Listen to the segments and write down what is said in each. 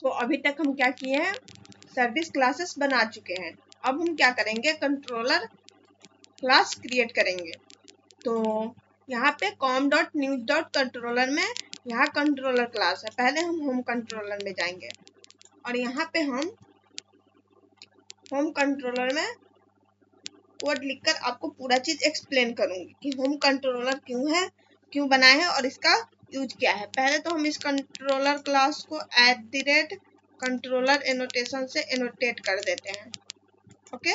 तो अभी तक हम क्या किए हैं, सर्विस क्लासेस बना चुके हैं। अब हम क्या करेंगे, कंट्रोलर क्लास क्रिएट करेंगे। तो यहाँ पे com.news.controller में यहाँ कंट्रोलर क्लास है। पहले हम होम कंट्रोलर में जाएंगे और यहाँ पे हम होम कंट्रोलर में कोड लिखकर आपको पूरा चीज एक्सप्लेन करूंगी कि होम कंट्रोलर क्यों है, क्यों बनाए हैं और इसका यूज क्या है। पहले तो हम इस कंट्रोलर क्लास को @कंट्रोलर एनोटेशन से एनोटेट कर देते हैं। ओके,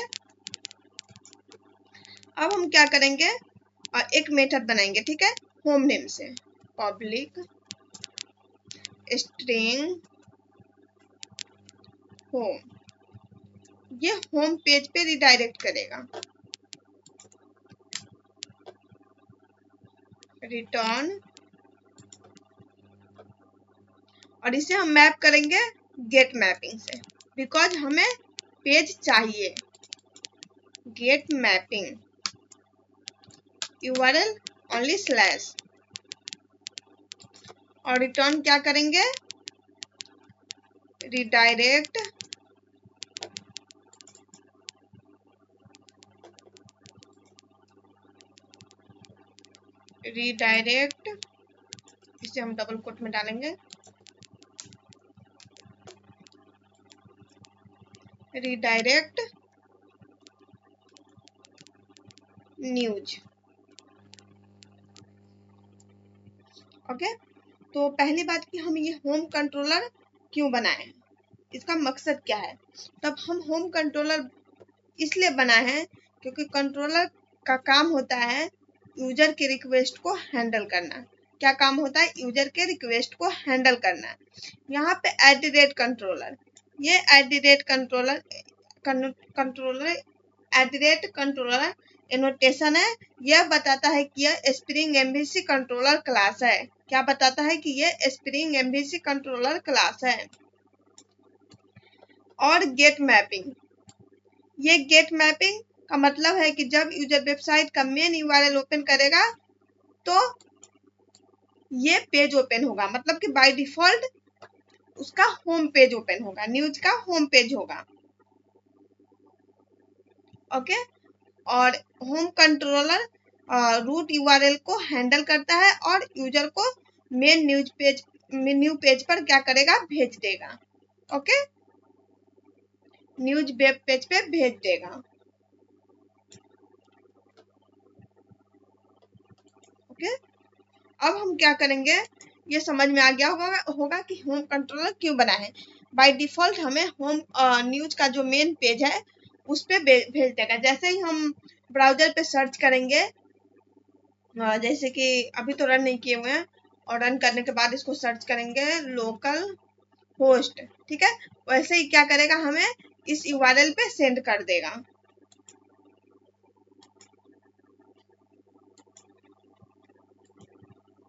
अब हम क्या करेंगे, एक मेथड बनाएंगे, ठीक है, होम नेम से पब्लिक स्ट्रिंग होम, ये होम पेज पे रिडायरेक्ट करेगा। रिटर्न, और इसे हम मैप करेंगे गेट मैपिंग से, बिकॉज हमें पेज चाहिए। Get mapping URL only slash, और रिटर्न क्या करेंगे, रिडायरेक्ट इसे हम डबल कोट में डालेंगे, रिडायरेक्ट न्यूज। ओके, तो पहली बात कि हम ये होम कंट्रोलर क्यों बनाए हैं, इसका मकसद क्या है। तब हम होम कंट्रोलर इसलिए बनाए हैं क्योंकि कंट्रोलर का काम होता है यूजर के रिक्वेस्ट को हैंडल करना। क्या काम होता है, यूजर के रिक्वेस्ट को हैंडल करना। यहाँ पे @कंट्रोलर, ये कंट्रोलर एनोटेशन है। यह बताता है कि यह स्प्रिंग MVC कंट्रोलर क्लास है। क्या बताता है कि यह स्प्रिंग MVC कंट्रोलर क्लास है। और गेट मैपिंग, ये गेट मैपिंग का मतलब है कि जब यूजर वेबसाइट का मेन URL ओपन करेगा तो ये पेज ओपन होगा, मतलब कि बाय डिफॉल्ट उसका होम पेज ओपन होगा, न्यूज का होम पेज होगा। ओके, और होम कंट्रोलर रूट URL को हैंडल करता है और यूजर को मेन न्यू पेज पर क्या करेगा, भेज देगा। ओके, न्यूज वेब पेज पे भेज देगा। ओके, अब हम क्या करेंगे, ये समझ में आ गया होगा कि होम कंट्रोलर क्यों बना है। बाय डिफॉल्ट हमें होम न्यूज का जो मेन पेज है उस पे भेज देगा। जैसे ही हम ब्राउजर पे सर्च करेंगे, जैसे कि अभी तो रन नहीं किए हुए हैं, और रन करने के बाद इसको सर्च करेंगे लोकल होस्ट, ठीक है, वैसे ही क्या करेगा, हमें इस URL पे सेंड कर देगा।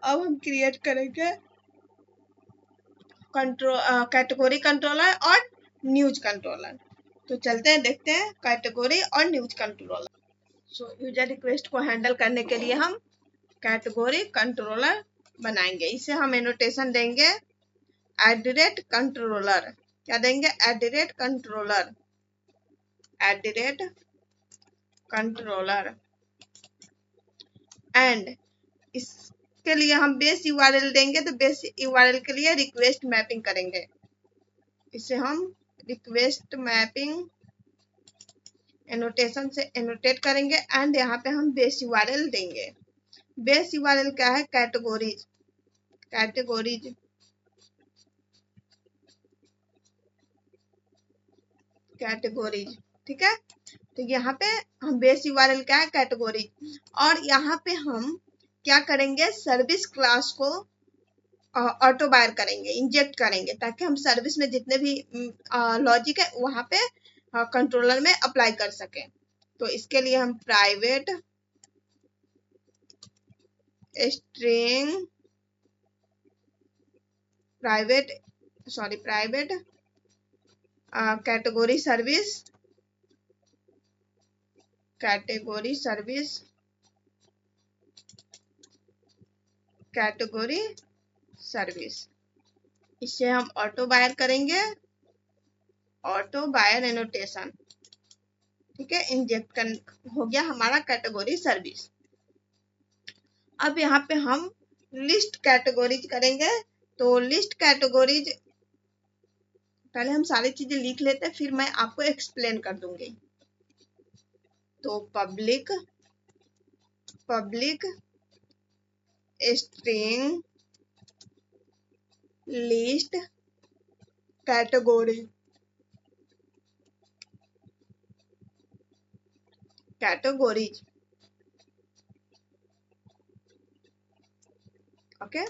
अब हम क्रिएट करेंगे कैटेगरी कंट्रोलर और न्यूज कंट्रोलर। तो चलते हैं, देखते हैं कैटेगरी और न्यूज कंट्रोलर। सो यूजर रिक्वेस्ट को हैंडल करने के लिए हम कैटेगरी कंट्रोलर बनाएंगे। इसे हम एनोटेशन देंगे @कंट्रोलर। क्या देंगे, @कंट्रोलर, @कंट्रोलर। एंड इसके लिए हम बेस URL देंगे, तो बेस URL के लिए रिक्वेस्ट मैपिंग करेंगे। इसे हम रिक्वेस्ट मैपिंग एनोटेशन से एनोटेट करेंगे एंड यहाँ पे हम बेस URL देंगे। बेस URL क्या है, कैटेगोरीज, कैटेगोरीज, कैटेगोरीज, ठीक है। तो यहाँ पे हम बेस URL क्या है, कैटेगोरीज, और यहाँ पे हम क्या करेंगे, सर्विस क्लास को ऑटो बायर करेंगे, इंजेक्ट करेंगे, ताकि हम सर्विस में जितने भी लॉजिक है वहां पे कंट्रोलर में अप्लाई कर सके। तो इसके लिए हम private string, private category service, category service, category service, इससे हम ऑटो बायर करेंगे, ऑटो बायर एनोटेशन, ठीक है। इंजेक्ट कर हो गया हमारा कैटेगरी सर्विस। अब यहाँ पे हम लिस्ट कैटेगरीज करेंगे। तो लिस्ट कैटेगरीज पहले हम सारी चीजें लिख लेते हैं, फिर मैं आपको एक्सप्लेन कर दूंगी। तो public string list categories okay.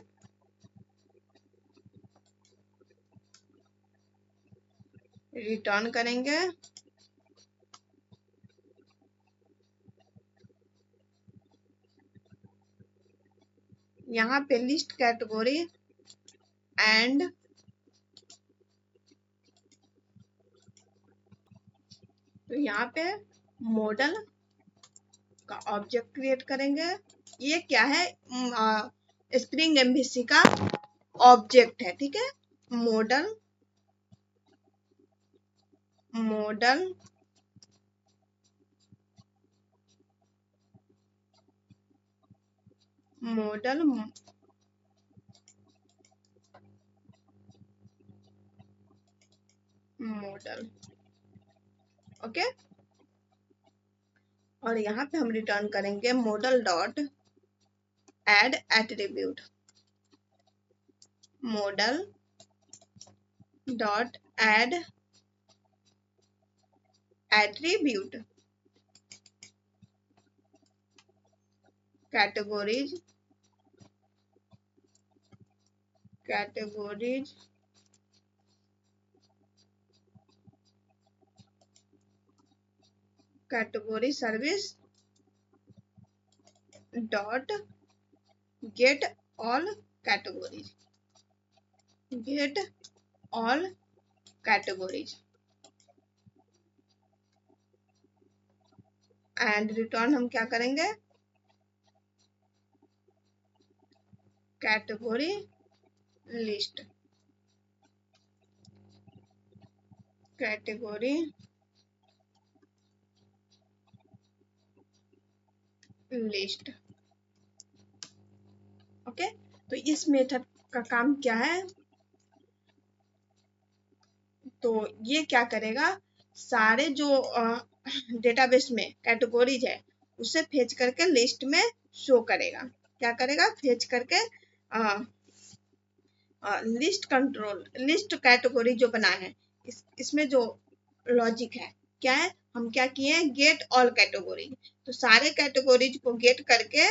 Return करेंगे, यहाँ पे लिस्ट कैटेगरी एंड तो यहाँ पे मॉडल का ऑब्जेक्ट क्रिएट करेंगे। ये क्या है, स्प्रिंग एमवीसी का ऑब्जेक्ट है, ठीक है। Model model model model okay. और यहाँ पे हम रिटर्न करेंगे model dot add attribute, model dot add attribute categories category service dot get all categories and return हम क्या करेंगे, कैटेगरी लिस्ट ओके। तो इस मेथड का काम क्या है, तो ये क्या करेगा, सारे जो डेटाबेस में कैटेगरीज है उसे फेच करके लिस्ट में शो करेगा। क्या करेगा, फेच करके लिस्ट कैटेगरी जो बना है इसमें जो लॉजिक है क्या है, हम क्या किए हैं, गेट ऑल कैटेगरी। तो सारे कैटेगरीज को गेट करके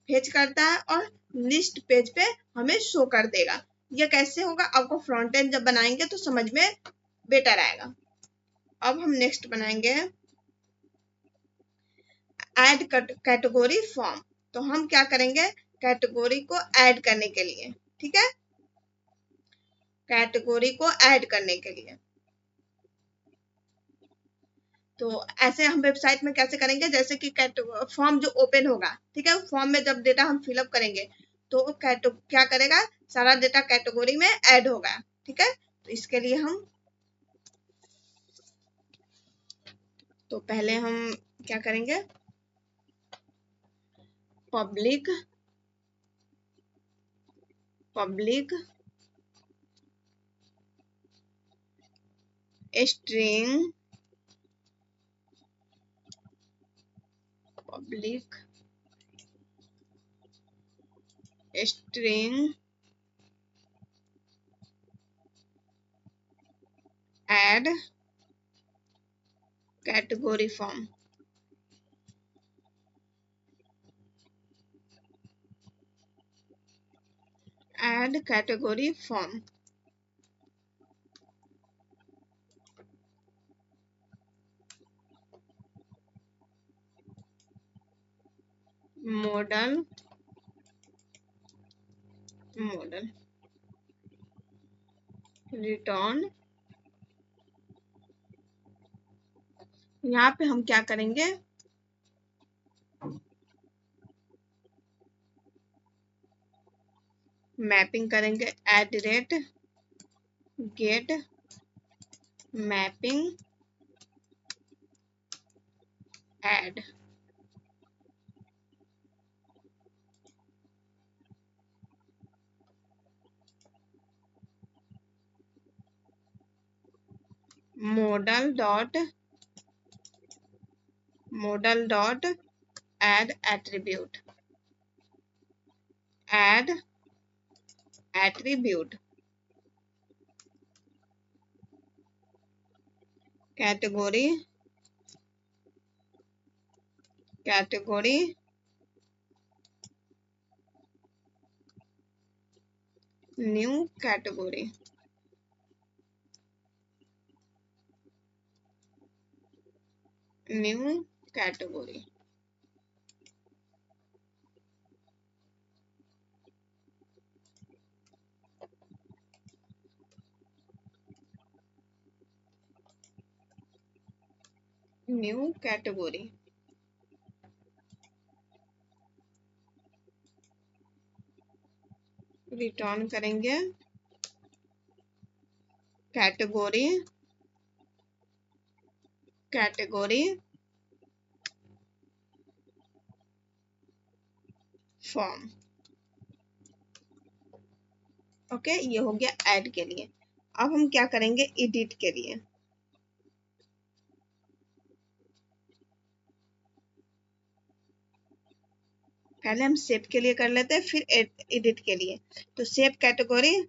फेच करता है और लिस्ट पेज पे हमें शो कर देगा। ये कैसे होगा, आपको फ्रंट एंड जब बनाएंगे तो समझ में बेटर आएगा। अब हम नेक्स्ट बनाएंगे ऐड कैटेगरी फॉर्म। तो हम क्या करेंगे, कैटेगरी को ऐड करने के लिए, ठीक है, कैटेगरी को ऐड करने के लिए। तो ऐसे हम वेबसाइट में कैसे करेंगे, जैसे कि फॉर्म जो ओपन होगा, ठीक है, फॉर्म में जब डेटा हम फिलअप करेंगे तो क्या करेगा, सारा डेटा कैटेगरी में ऐड होगा, ठीक है। तो इसके लिए हम तो पहले हम क्या करेंगे, public string add category form, add category form. Model return, यहाँ पे हम क्या करेंगे, मैपिंग करेंगे @get mapping add. modal dot add attribute category new category new category return करेंगे कैटेगरी फॉर्म। ओके, ये हो गया ऐड के लिए। अब हम क्या करेंगे एडिट के लिए। पहले हम शेप के लिए कर लेते हैं, फिर एडिट के लिए। तो शेप कैटेगरी,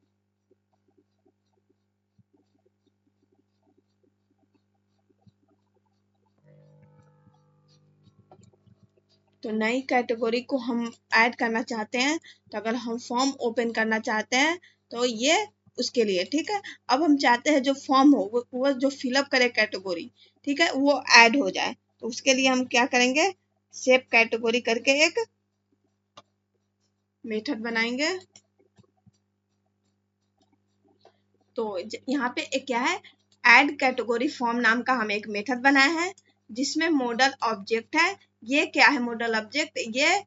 तो नई कैटेगरी को हम ऐड करना चाहते हैं। तो अगर हम फॉर्म ओपन करना चाहते हैं तो ये उसके लिए, ठीक है। अब हम चाहते हैं जो फॉर्म हो वो जो फिलअप करे कैटेगरी, ठीक है, वो ऐड हो जाए। तो उसके लिए हम क्या करेंगे, शेप कैटेगरी करके एक मेथड बनाएंगे। तो यहाँ पे एक क्या है, ऐड कैटेगरी फॉर्म नाम का हम एक मेथड बनाए हैं जिसमें मॉडल ऑब्जेक्ट है। ये क्या है मॉडल ऑब्जेक्ट, ये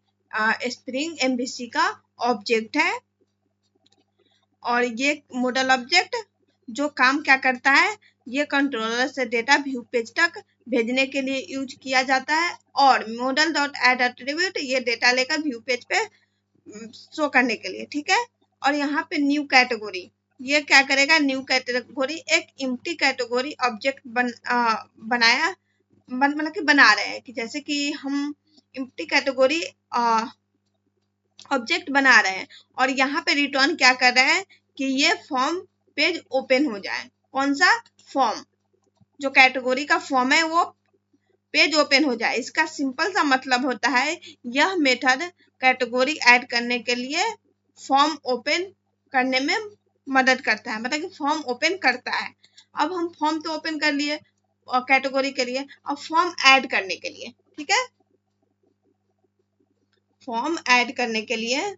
स्प्रिंग एमवीसी का ऑब्जेक्ट है। और ये मॉडल ऑब्जेक्ट जो काम क्या करता है, ये कंट्रोलर से डेटा व्यू पेज तक भेजने के लिए यूज किया जाता है। और मॉडल डॉट एड एट्रीब्यूट ये डेटा लेकर व्यू पेज पे शो करने के लिए, ठीक है। और यहाँ पे न्यू कैटेगरी, ये क्या करेगा, न्यू कैटेगरी एक एम्प्टी कैटेगरी ऑब्जेक्ट मतलब कि बना रहे हैं कि जैसे कि हम एम्प्टी कैटेगरी ऑब्जेक्ट बना रहे हैं। और यहाँ पे रिटर्न क्या कर रहे हैं कि ये फॉर्म पेज ओपन हो जाए। कौन सा फॉर्म, जो कैटेगरी का फॉर्म है वो पेज ओपन हो जाए। इसका सिंपल सा मतलब होता है, यह मेथड कैटेगरी ऐड करने के लिए फॉर्म ओपन करने में मदद करता है, मतलब कि फॉर्म ओपन करता है। अब हम फॉर्म तो ओपन कर लिए और कैटेगरी के लिए, अब फॉर्म ऐड करने के लिए, ठीक है, फॉर्म ऐड करने के लिए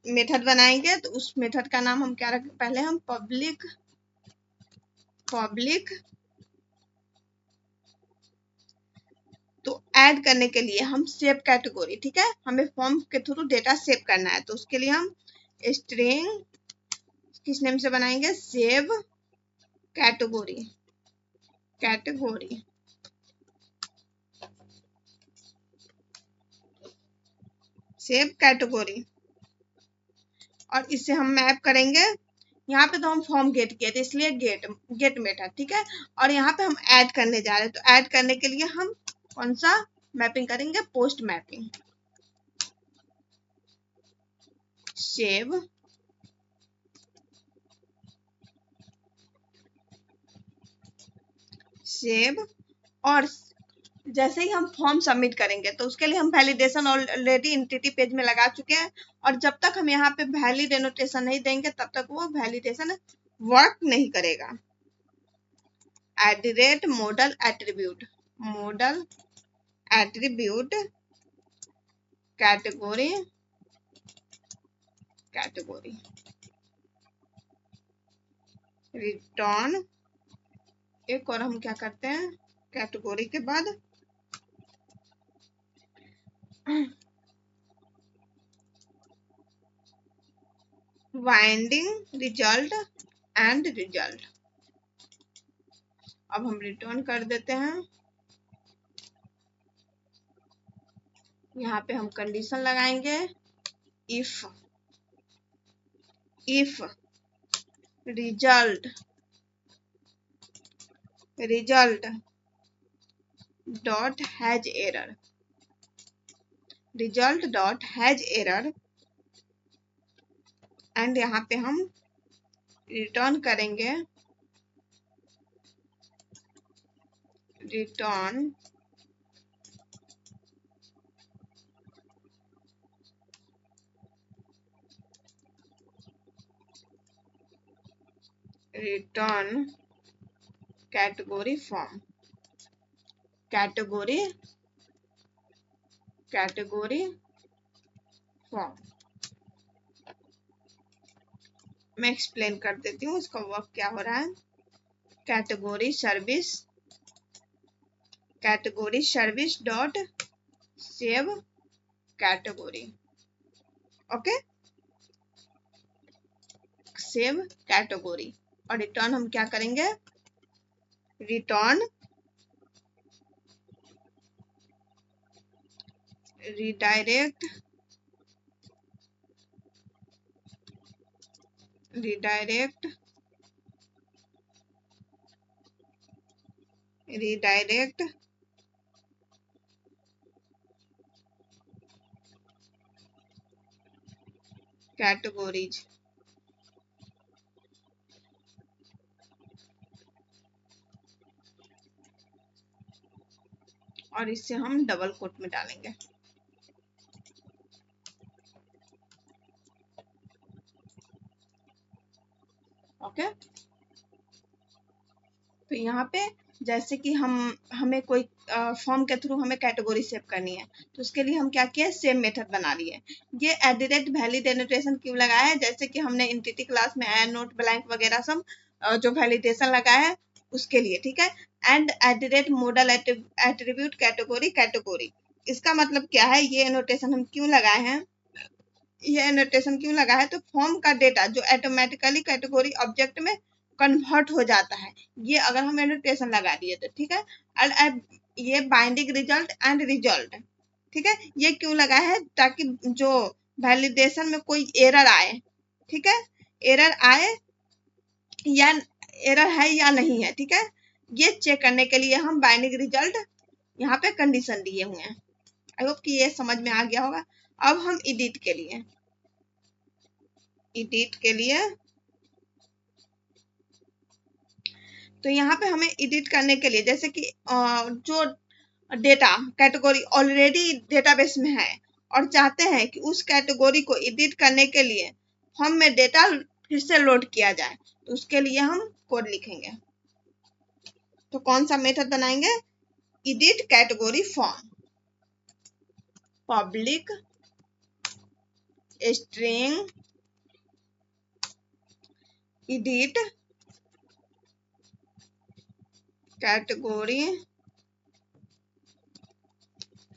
मेथड बनाएंगे। तो उस मेथड का नाम हम क्या रखें, पहले हम पब्लिक तो ऐड करने के लिए हम सेव कैटेगरी, ठीक है, हमें फॉर्म के थ्रू डेटा सेव करना है। तो उसके लिए हम स्ट्रिंग किस नेम से बनाएंगे, सेव कैटेगरी सेव कैटेगरी। और इसे हम मैप करेंगे। यहाँ पे तो हम फॉर्म गेट किए थे इसलिए गेट मेथड, ठीक है। और यहाँ पे हम ऐड करने जा रहे हैं, तो ऐड करने के लिए हम कौन सा मैपिंग करेंगे, पोस्ट मैपिंग। सेव और जैसे ही हम फॉर्म सबमिट करेंगे तो उसके लिए हम वैलिडेशन ऑलरेडी एंटिटी पेज में लगा चुके हैं। और जब तक हम यहाँ पे वैलिड एनोटेशन नहीं देंगे तब तक वो वैलिडेशन वर्क नहीं करेगा। Model attribute category return. एक और हम क्या करते हैं, कैटेगरी के बाद बाइंडिंग रिजल्ट एंड रिजल्ट। अब हम रिटर्न कर देते हैं। यहाँ पे हम कंडीशन लगाएंगे, if result dot has error, and यहाँ पे हम रिटर्न करेंगे return category form, category form. मैं एक्सप्लेन कर देती हूँ उसका वर्क क्या हो रहा है। Category service dot save category, okay, save category. और रिटर्न हम क्या करेंगे, रिटर्न रिडायरेक्ट कैटेगरीज। और इससे हम डबल कोट में डालेंगे, ओके। तो यहाँ पे जैसे कि हमें कोई फॉर्म के थ्रू हमें कैटेगरी सेव करनी है, तो उसके लिए हम क्या किए, सेम मेथड बना लिए। ये वैलिड एनोटेशन क्यों लगाया है, जैसे कि हमने एंटिटी क्लास में ऐड नोट ब्लैंक वगैरह सब जो वैलिडेशन लगाया है उसके लिए, ठीक है। एंड मॉडल एट्रीब्यूट कैटेगरी, इसका मतलब क्या है, ये एनोटेशन हम क्यों लगाए हैं, ये एनोटेशन क्यों लगा है, तो फॉर्म का डेटा जो ऑटोमेटिकली कैटेगरी ऑब्जेक्ट में कन्वर्ट हो जाता है, ये अगर हम एनोटेशन लगा दिए तो, ठीक है। और ये बाइंडिंग रिजल्ट, ठीक है, ये क्यों लगा है, ताकि जो वैलिडेशन में कोई एरर आए, ठीक है, एरर आए या एरर है या नहीं है, ठीक है, ये चेक करने के लिए हम बाइंडिंग रिजल्ट यहाँ पे कंडीशन दिए हुए हैं। आई होप कि ये समझ में आ गया होगा। अब हम एडिट के लिए तो यहाँ पे हमें एडिट करने के लिए, जैसे कि जो डेटा कैटेगरी ऑलरेडी डेटाबेस में है और चाहते हैं कि उस कैटेगरी को एडिट करने के लिए फॉर्म में डेटा फिर से लोड किया जाए, तो उसके लिए हम कोड लिखेंगे। तो कौन सा मेथड बनाएंगे, edit category form, public string edit category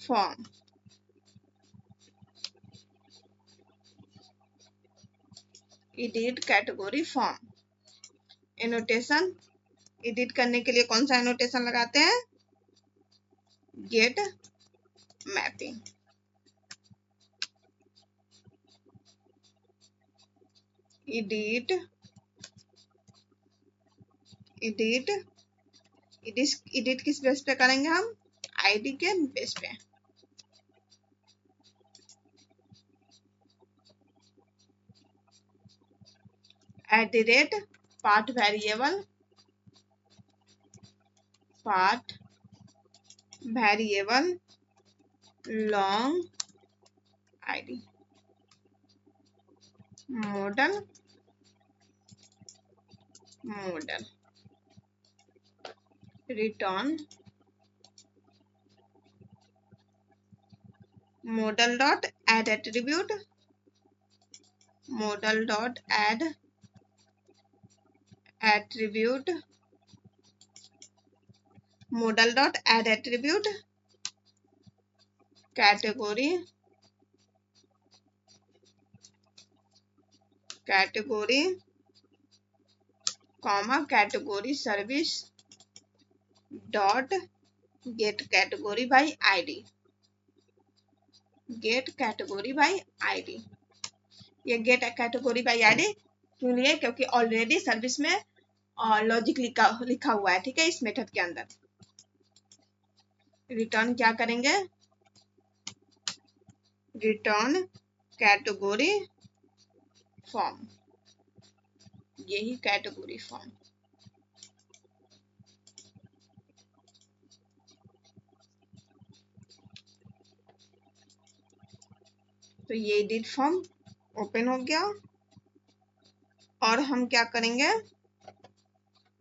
form, edit category form. Annotation edit करने के लिए कौन सा एनोटेशन लगाते हैं, गेट मैपिंग, एडिट किस बेस पे करेंगे हम, आईडी के बेस पे। @ Part variable long ID, model return model dot add attribute, model dot add attribute, model dot add attribute category comma category service dot get category by ID, get category by ID. ये get category by ID क्यों लिए, क्योंकि already service में logic लिखा हुआ है, ठीक है, इस मेथड के अंदर। रिटर्न क्या करेंगे, रिटर्न कैटेगरी फॉर्म, यही कैटेगरी फॉर्म। तो ये एडिट फॉर्म ओपन हो गया और हम क्या करेंगे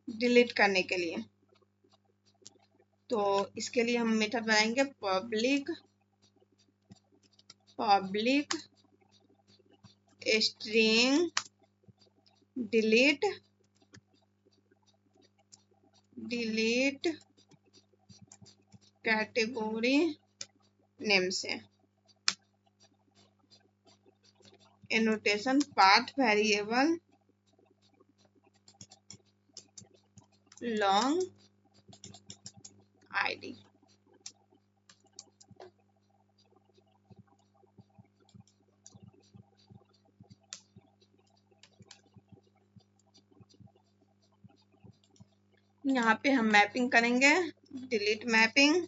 डिलीट करने के लिए। तो इसके लिए हम मेथड बनाएंगे public string delete category name से, annotation path variable long ID. यहाँ पे हम मैपिंग करेंगे, delete mapping,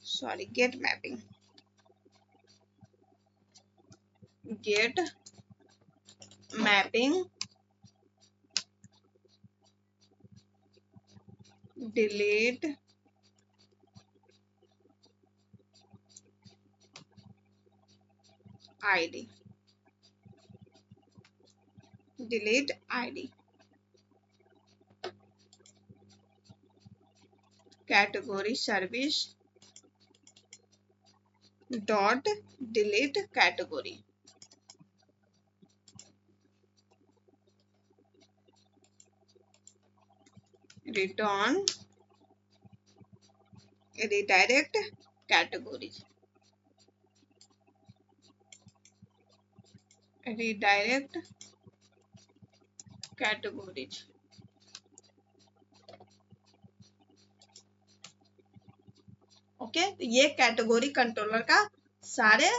sorry get mapping, get mapping delete ID, delete ID, category service dot delete category, return redirect categories, redirect categories। Okay, तो ये category controller का सारे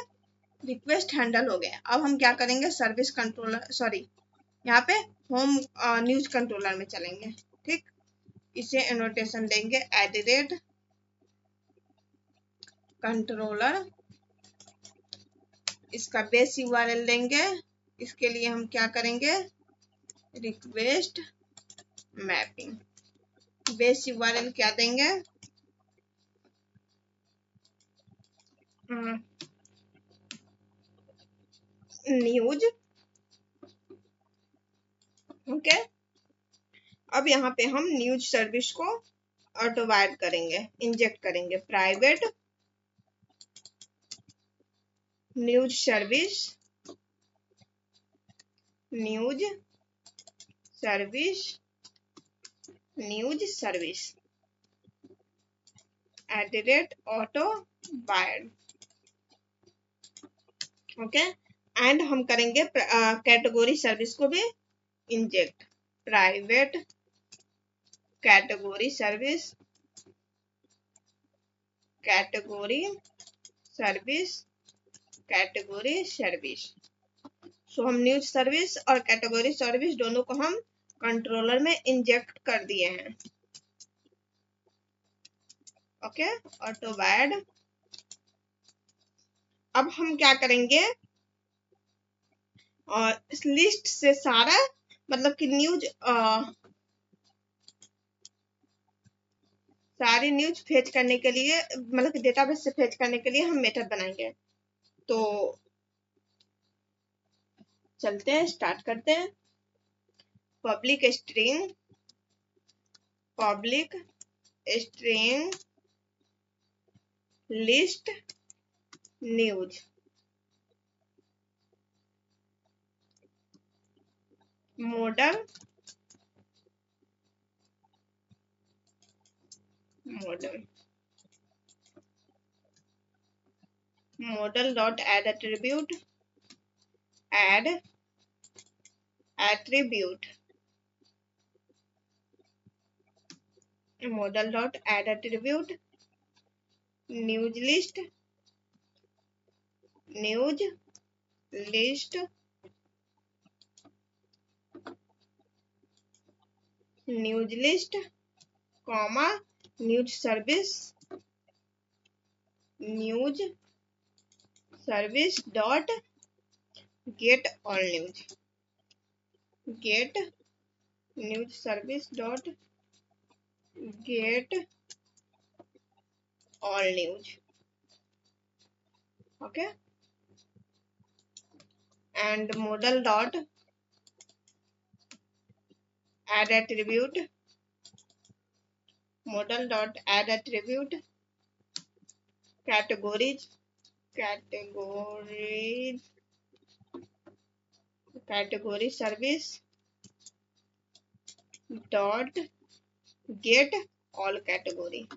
request handle हो गए। अब हम क्या करेंगे सर्विस कंट्रोलर, सॉरी यहाँ पे होम न्यूज कंट्रोलर में चलेंगे, ठीक। इसे एनोटेशन देंगे @ कंट्रोलर, इसका बेस यूआरएल देंगे। इसके लिए हम क्या करेंगे रिक्वेस्ट मैपिंग, बेस यूआरएल क्या देंगे न्यूज, ओके। अब यहाँ पे हम न्यूज सर्विस को ऑटोवायड करेंगे, इंजेक्ट करेंगे, private news service @AutoWired, okay. And हम करेंगे कैटेगरी सर्विस को भी इंजेक्ट, प्राइवेट कैटेगरी सर्विस। सो हम न्यूज सर्विस और कैटेगरी सर्विस दोनों को हम कंट्रोलर में इंजेक्ट कर दिए हैं, ओके, ऑटोवायड। अब हम क्या करेंगे इस लिस्ट से सारा मतलब कि न्यूज सारी न्यूज फेच करने के लिए, मतलब कि डेटाबेस से फेच करने के लिए हम मेथड बनाएंगे। तो चलते हैं, स्टार्ट करते हैं। Public string list news, model dot add attribute add attribute, modal dot add attribute, news list, news list, news list, comma, news service dot get all news, get news service dot get all news. Okay, and modal dot add attribute, modal dot add attribute, categories, categories, category service dot get all category,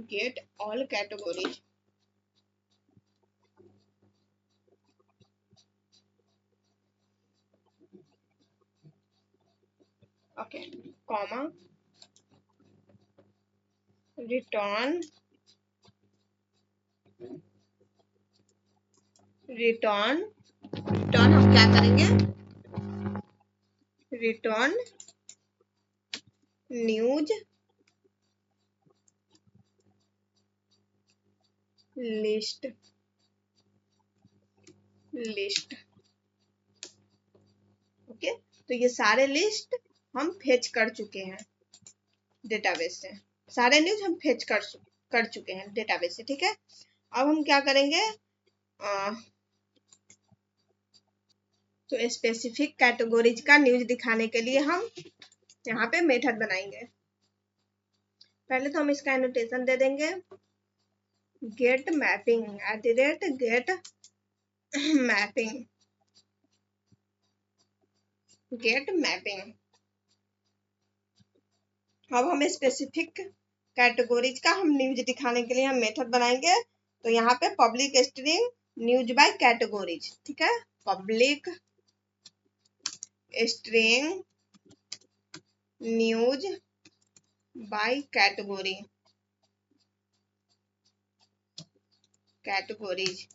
get all categories. Okay, comma, return return return हम क्या करेंगे, return news list, list. Okay, तो ये सारे list हम fetch कर चुके हैं डेटाबेस से, सारे न्यूज हम फेच कर चुके हैं डेटाबेस से। ठीक है, अब हम क्या करेंगे, तो स्पेसिफिक कैटेगरीज का न्यूज दिखाने के लिए हम यहाँ पे मेथड बनाएंगे। पहले तो हम इसका एनोटेशन दे देंगे, get mapping @get mapping, get mapping. अब हम स्पेसिफिक कैटेगरीज का हम न्यूज दिखाने के लिए हम मेथड बनाएंगे। तो यहाँ पे public string news by categories, ठीक है, public string news by category, categories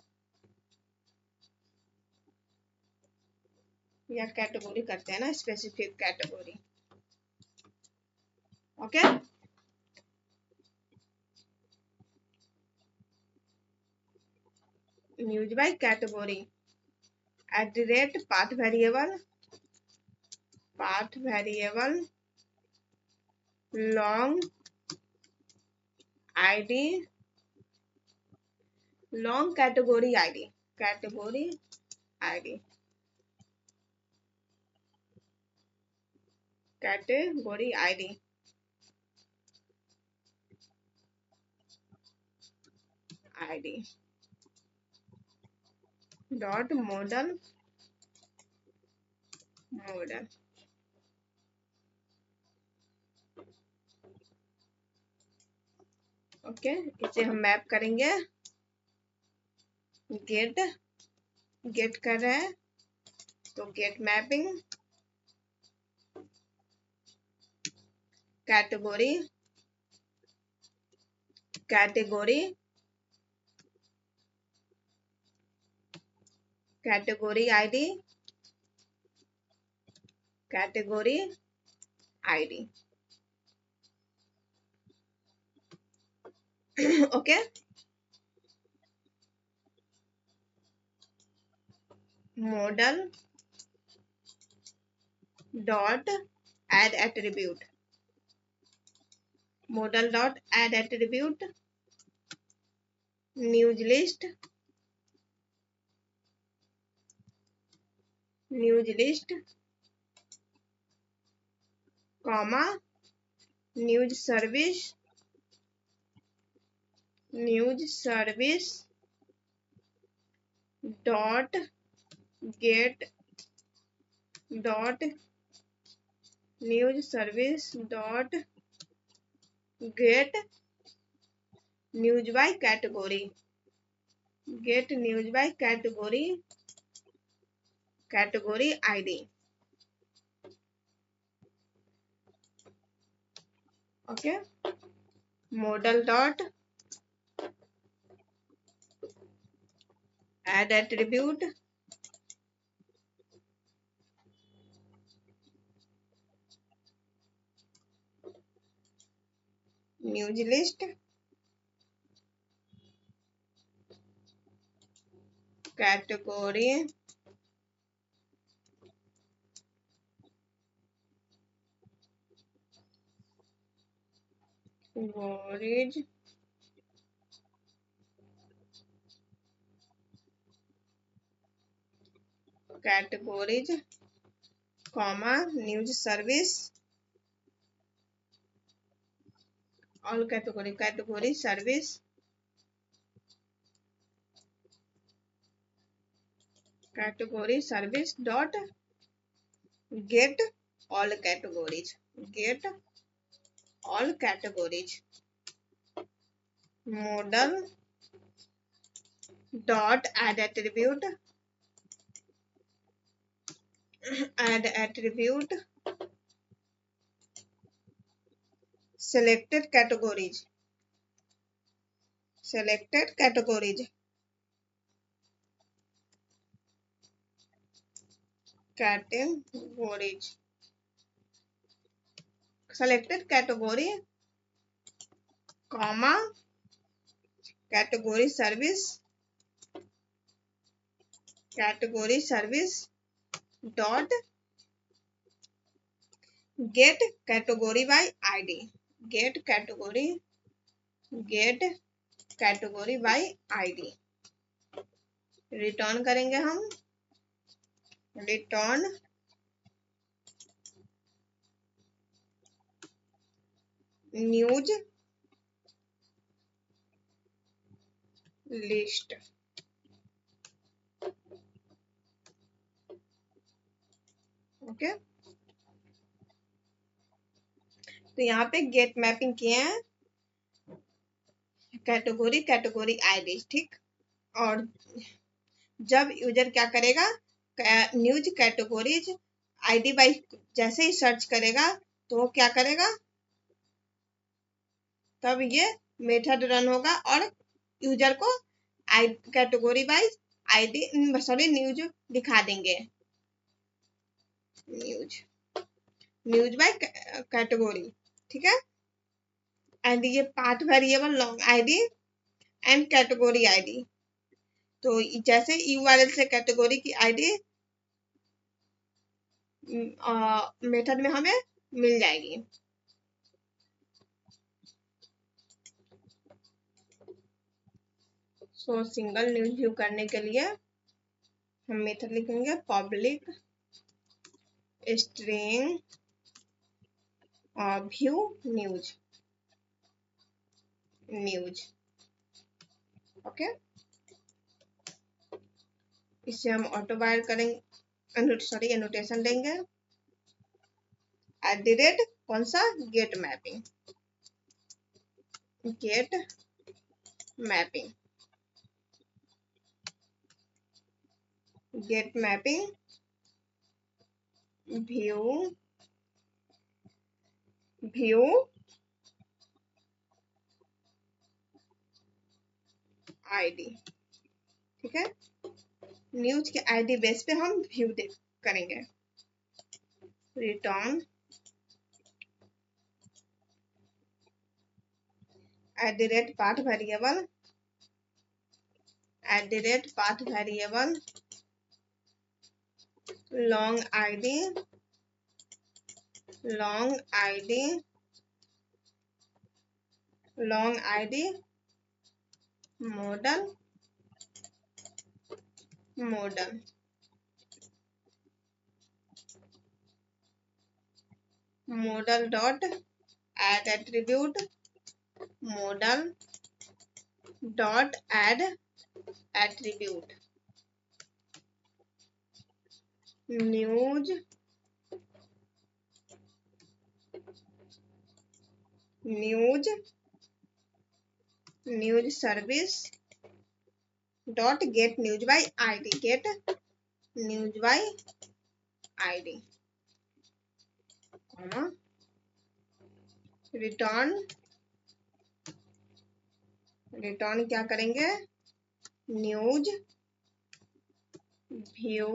या कैटेगरी करते हैं ना, specific category. Okay, news by category @ path variable long ID, long category ID, category ID, category ID ID dot model okay, इसे हम map करेंगे, get कर रहे हैं तो get mapping category category ID, category ID. Okay, model dot add attribute, model dot add attribute news list comma news service dot gate dot news service dot get news by category, get news by category ID. Okay, modal dot add attribute news list category categories categories comma news service all category service category service dot get all categories get all categories modal dot add attribute selected categories selected categories selected category comma category service dot get category by id get category by id return करेंगे हम return news list okay तो यहाँ पे gate mapping किए हैं category ID ठीक और जब यूजर क्या करेगा न्यूज कैटेगरीज आईडी बाई जैसे ही सर्च करेगा तो वो क्या करेगा तब ये मेथड रन होगा और यूजर को कैटेगरी वाइज आईडी न्यूज दिखा देंगे न्यूज बाय कैटेगरी ठीक है एंड ये path variable long ID and category ID तो जैसे यूआरएल से कैटेगरी की आईडी मेथड में हमें मिल जाएगी सो सिंगल न्यूज व्यू करने के लिए हम मेथड लिखेंगे public string view news okay इससे हम ऑटो बायर करेंगे एनोटेशन देंगे @ कौन सा गेट मैपिंग व्यू आईडी ठीक है न्यूज के आईडी बेस पे हम व्यू करेंगे return @ path variable long id modal dot add attribute news service dot get news by ID, get news by ID, return, return क्या करेंगे, न्यूज व्यू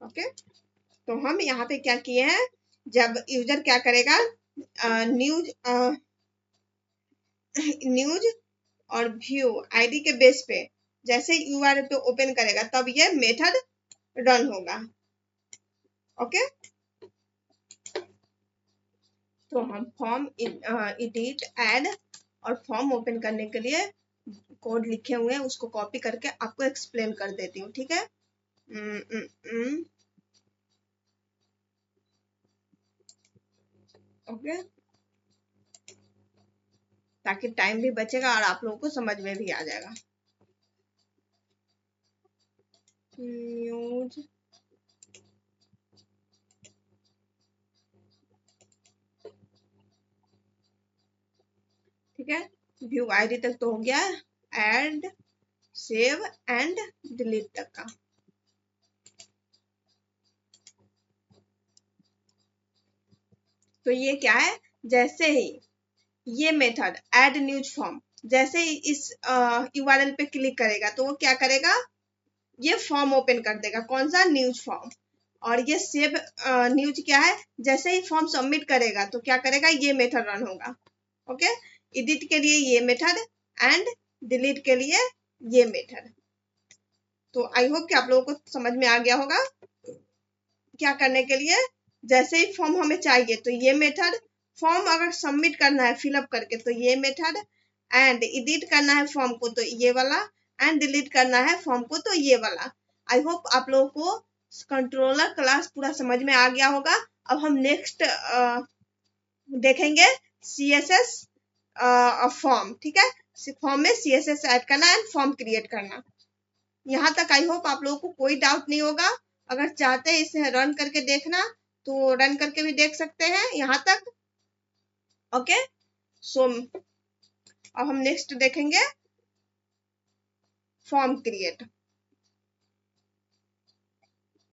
ओके। तो हम यहाँ पे क्या किए हैं, जब यूजर क्या करेगा, न्यूज न्यूज और व्यू आईडी के बेस पे जैसे यूआरएल पे ओपन करेगा तब ये मेथड रन होगा। ओके, तो हम फॉर्म एडिट ऐड और फॉर्म ओपन करने के लिए कोड लिखे हुए हैं, उसको कॉपी करके आपको एक्सप्लेन कर देती हूँ, ठीक है। ओके, ताकि टाइम भी बचेगा और आप लोगों को समझ में भी आ जाएगा। न्यूज ठीक है, व्यू आईडी तक तो हो गया, ऐड सेव एंड डिलीट तक का। तो ये क्या है, जैसे ही ये मेथड ऐड न्यूज फॉर्म जैसे ही इस यूआरएल पे क्लिक करेगा तो वो क्या करेगा, ये फॉर्म ओपन कर देगा, कौन सा, न्यूज फॉर्म। और ये सेव न्यूज क्या है, जैसे ही फॉर्म सबमिट करेगा तो क्या करेगा, ये मेथड रन होगा। ओके, एडिट के लिए ये मेथड एंड डिलीट के लिए ये मेथड। तो आई होप कि आप लोगों को समझ में आ गया होगा क्या करने के लिए। जैसे ही फॉर्म हमें चाहिए तो ये मेथड, फॉर्म अगर सबमिट करना है फिलअप करके तो ये मेथड, एंड एडिट करना है फॉर्म को तो ये वाला, एंड डिलीट करना है फॉर्म को तो ये वाला। आई होप आप लोगों को कंट्रोलर क्लास पूरा समझ में आ गया होगा। अब हम नेक्स्ट देखेंगे CSS फॉर्म, ठीक है, फॉर्म में CSS ऐड करना एंड फॉर्म क्रिएट करना। यहाँ तक आई होप आप लोगों को कोई डाउट नहीं होगा। अगर चाहते हैं इसे रन करके देखना तो रन करके भी देख सकते हैं यहाँ तक। ओके, सो अब हम नेक्स्ट देखेंगे फॉर्म क्रिएट।